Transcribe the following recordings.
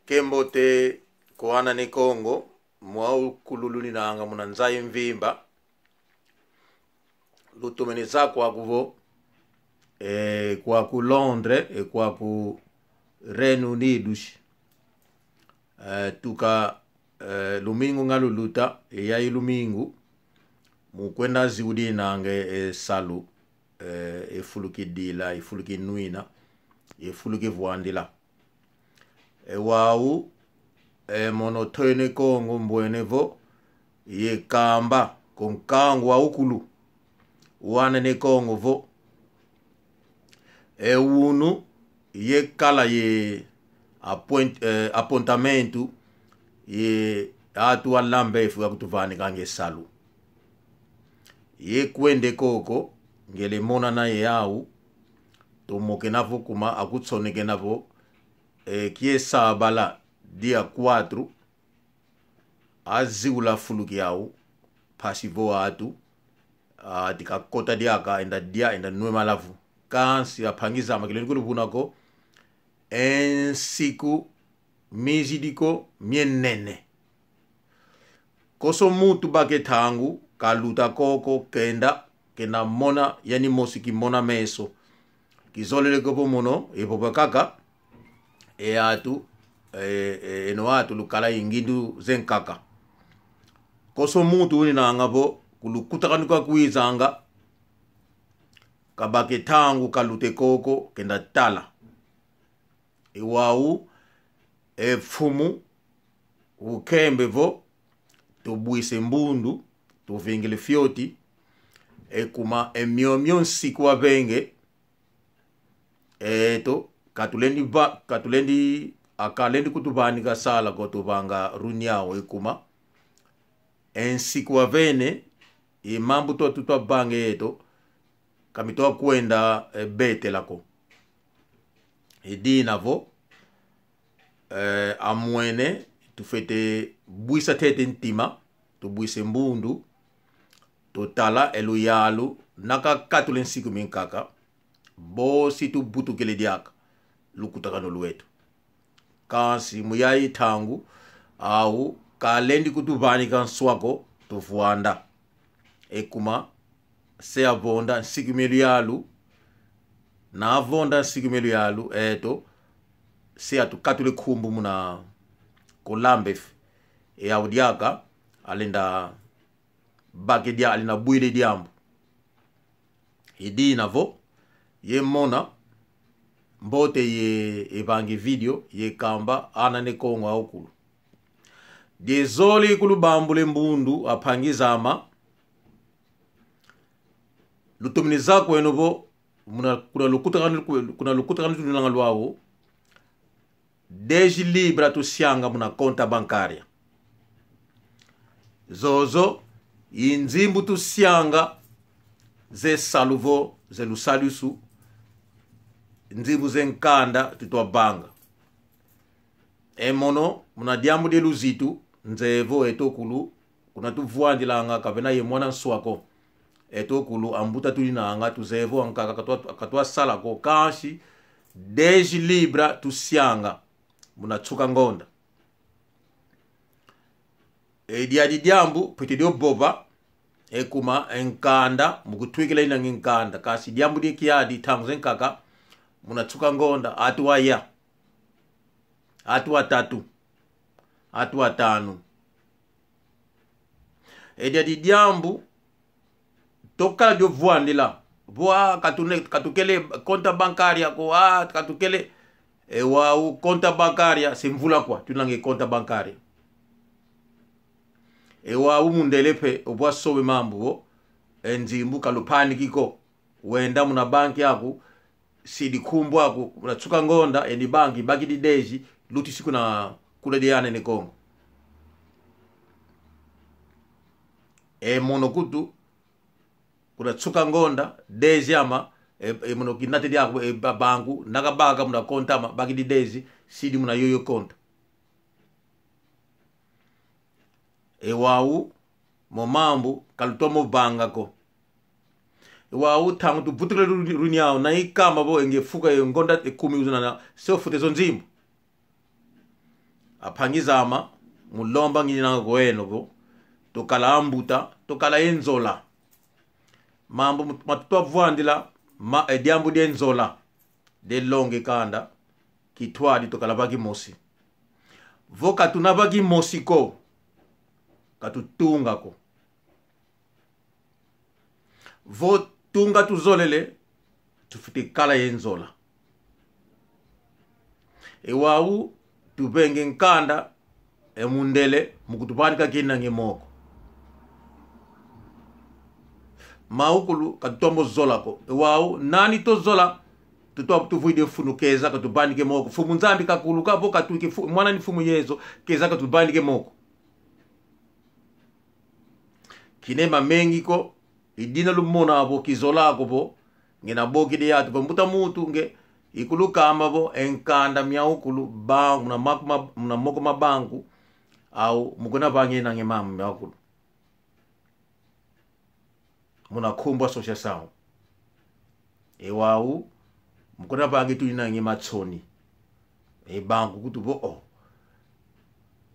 Kembote koana ne Congo mwau kululuni nanga munanzaye mvimba lutumeniza kwa kuvo kwa ku Londres kwa ku Reino Unidos tuka lumingu ngaluluta ya ilumingu mukwenda ziudi nange salu efuluki dila efuluki nuina efuluki vuandila wau monotone Congo mbwenevo ye kamba konkangu wa ukulu wane ne Congo vo unu ye kala ye appointamentu ye atu alambefu ya kutuvani kange salu ye kwende koko ngele mona na ye au tomoke navo kuma akutsoneke navo kie sabala dia 4 aziula fuluki au pasivo atu tika kota diaka enda nwe malavu kansi apangiza makileni kulubunako ensiku mizidiko mienene koso mutu bake tangu kaluta koko kenda mona yani mosiki mona meso kizolele kopo mono epopa kaka atu eno atu lukala ingindu zenkaka koso mutu uni nangabo kulukutakanuka kuizanga kabake tangu kalute koko kenda tala iwau fumu ukembevo tubuise mbundu tuvingile fioti kuma emyomyo nsiku wabenge eto katulendi akalendi kutubani kasala kotubanga runyao kuma ensiku wavene imambu to tutwa bange eto kamitoa kwenda bete lako navo amwene tufete buisa tete ntima tubuise mbundu totala eluyalu naka katulen siku minkaka bosi tu butu kele diaka lukutakano luetu kansi muyai tangu au kalendi kutubani kanswako tufuanda ekuma se avonda siku yalu na avonda siku yalu eto se atu katule kumbu muna kolambef audiaka alenda bake dia alina buile diambu navo ye mona mbote ye evangi video ye kamba ana ne Congo aukulu dezoli kulu bambule mbundu apangizama lutuminiza kwenovo kuna lukuta kanu tunanga lwao deji libra tusianga muna konta bankaria zozo inzimbu tusianga ze saluvo ze lusalusu nzimbu ze nkanda tutwa banga emono muna diamu de luzitu nzevo etokulu kuna tuvuandilanga kavena ye mwana nswako etokulu ambuta tulinanga tuzevo ankaka katwa sala ko kanshi deji libra tusianga muna tsuka ngonda diadi diambu pitidio boba ekuma enkanda mukutwikila ina nkanda kasi diambu di kiadi tangu zenkaka muna tsuka ngonda atuwa ya atuwa 3 atuwa 5 diadi diambu toka dio vuandila voa katukele konta bankaria ko katukele wau konta bankaria simvula kwa tunange konta bankaria wau mundelepe obwa sobe mambo enzimbu kalupani kiko wenda muna banki yako sidi kumbu yako unatsuka ngonda endi banki baki di deji luti siku na kule diane ne Congo monokutu kuna tsuka ngonda deji ama mono kinate dia bangu nakabaga muna konta ma baki di deji sidi muna yoyo konta wau momambu kalutomo banga ko wa utangu tu butukle runyao na ikama bo enge fuka ngonda ekumi uzana sio fute zonzimbu apangizama mulomba ngina goeno bo tokala ambuta tokala enzola mambo matutwa vwandila ediambu de enzola de longe kanda kitwadi tokala bagi mosi voka tunabagi mosi ko katutunga ko vo tunga tuzolele tufite kala yenzola wau tubenge nkanda emundele mukutubandika kina ngemoko maukulu katutombo zola ko wau nani to zola tuvuide funu keza katubandike moko fumu nzambi kakuluka vo katuike mwana ni fumu yezo keza katubandike moko kinema mengi ko idina lumona abo kizola ko bo ngena boki de yatu mbuta mutu nge ikuluka amabo enkanda myaukulu ba muna moko mabangu au mukuna bangi na ngemamu myaukulu muna kumbwa sosha sao wau mukuna bangi tu ina ngematsoni bangu kutubo o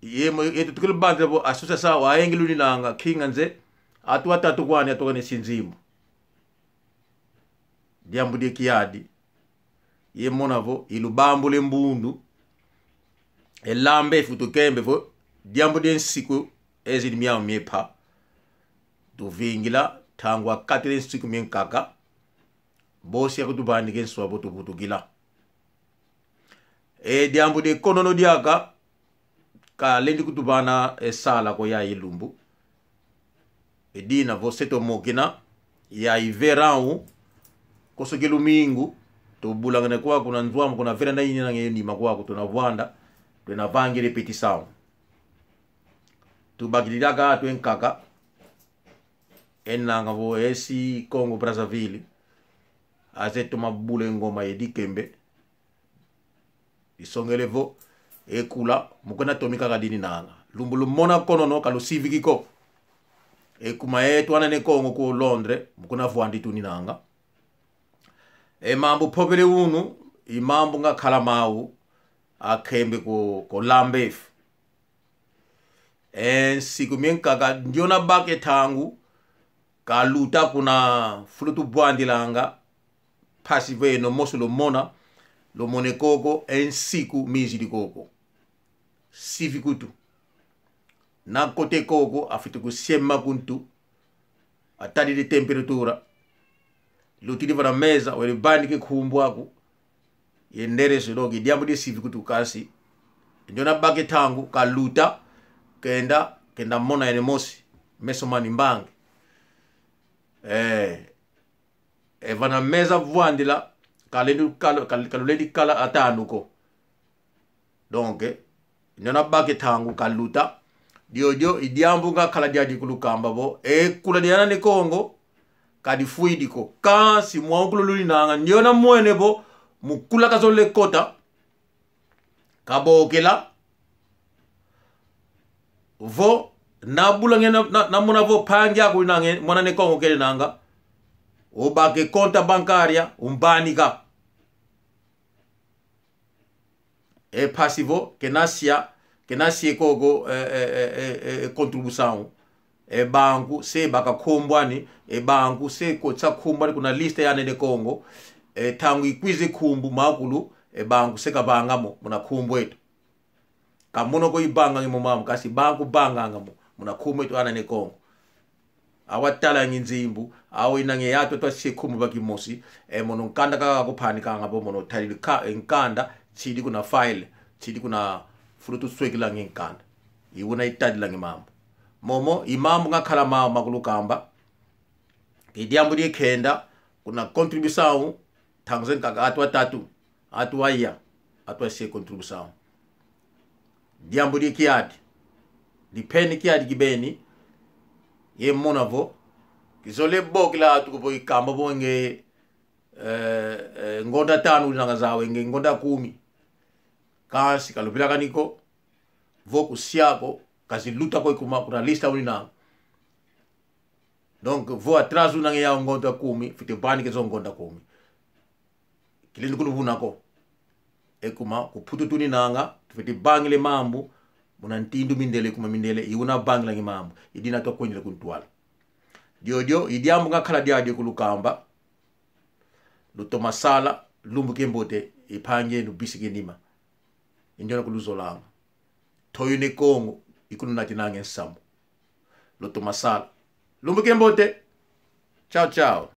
yetu tukile bande bo asosha sao aengilu nanga kinga nze atu atatu kwani atokane sinzimu diambu de kiadi ye monavo ilubambu le mbundu elambe futu kembe vo diambu de nsiku ezili miao miepa tuvingila tangwa katile nsiku mienkaka bosi ya kutubandike nswa botu butu gila diambu de konono diaka ka lendi kutubana sala ko ya ilumbu edina voseto mokina ya iverau kosogelu mingu to bulangane kwa kuna nzwamu kuna vera na yini na ngeni makwa kutuna vwanda tuna vangire peti sao tu bagilidaga tu enkaka enanga vo esi Congo Brazzaville azeto mabule ngoma yedikembe isongelevo ekula mukona tomika kadini nanga lumbulu mona konono kalo civico kuma yetu anane Congo ko Londres mukuna vwandi tu ninanga mambo popele unu imambo nga kalamau akembe ko lambef siku mienkaga ndiona bake tangu kaluta kuna fulutu bwandi langa pasive no mosu lo mona lo mone koko siku mizi di koko sivikutu na kote koko afite ku siema kuntu atadi de temperatura lutili vana meza wele bandi ke kumbwaku yendere silogi diambu de sivikutu kasi ndiona bake tangu kaluta kenda mona ene mosi meso mani mbangi vana meza vwandila kaluledi kala atanuko donc ndiona bake tangu kaluta diojo idiambu nga kala diadi kulukamba bo kula diana ne Congo kadi fuidiko kasi mwankulu luli nanga ndiona mwene bo mukula kazole kota kabokela vo nabula ngena na mona vo pangya ku nange mwana ne Congo kele nanga obake konta bankaria umbanika pasivo kenasia kogo contribution banku se baka kumbwani banku se kotsa kumbwani kuna liste ya nene Congo tangu ikwize kumbu makulu banku se kabangamo muna kumbwetu kamuno ko ibanga ngimo mamu kasi banku banga ngamo muna kumbwetu ana ne Congo awatala nginzimbu awo inange yato to sekumbu bakimosi mono nkanda kaka kupanika ngabo mono tali nkanda chidi kuna file chidi kuna frutu swekila nginkanda iwuna itadi la ngimambo momo imambo nga kala makulu kamba idiambu die kenda kuna contribution tangzen kaka atwa tatu atwa ya atwa se contribution diambu die kiadi dipeni kiadi gibeni ye monavo kizole bokila atukupo ikamba bonge ngonda tanu nanga zawe nge ngonda 10 kasi kalupila kaniko voku siako kazi luta kwa kuna lista unina donc vo atraso na ya ngonda kumi fiti bani ke zongonda kumi kilini kulu bunako ekuma kuputu tuni nanga fiti bangile mambu munantindu mindele kuma mindele iuna bangla ngi mambu idina to konyele kuntwala dio idiambu ngakhala diade kulukamba luto masala lumbu kembote iphanje lubisike nima injona kuluzolanga toyo ne kongo ikunu natinange nsambu luto masala lumbu kembote ciao ciao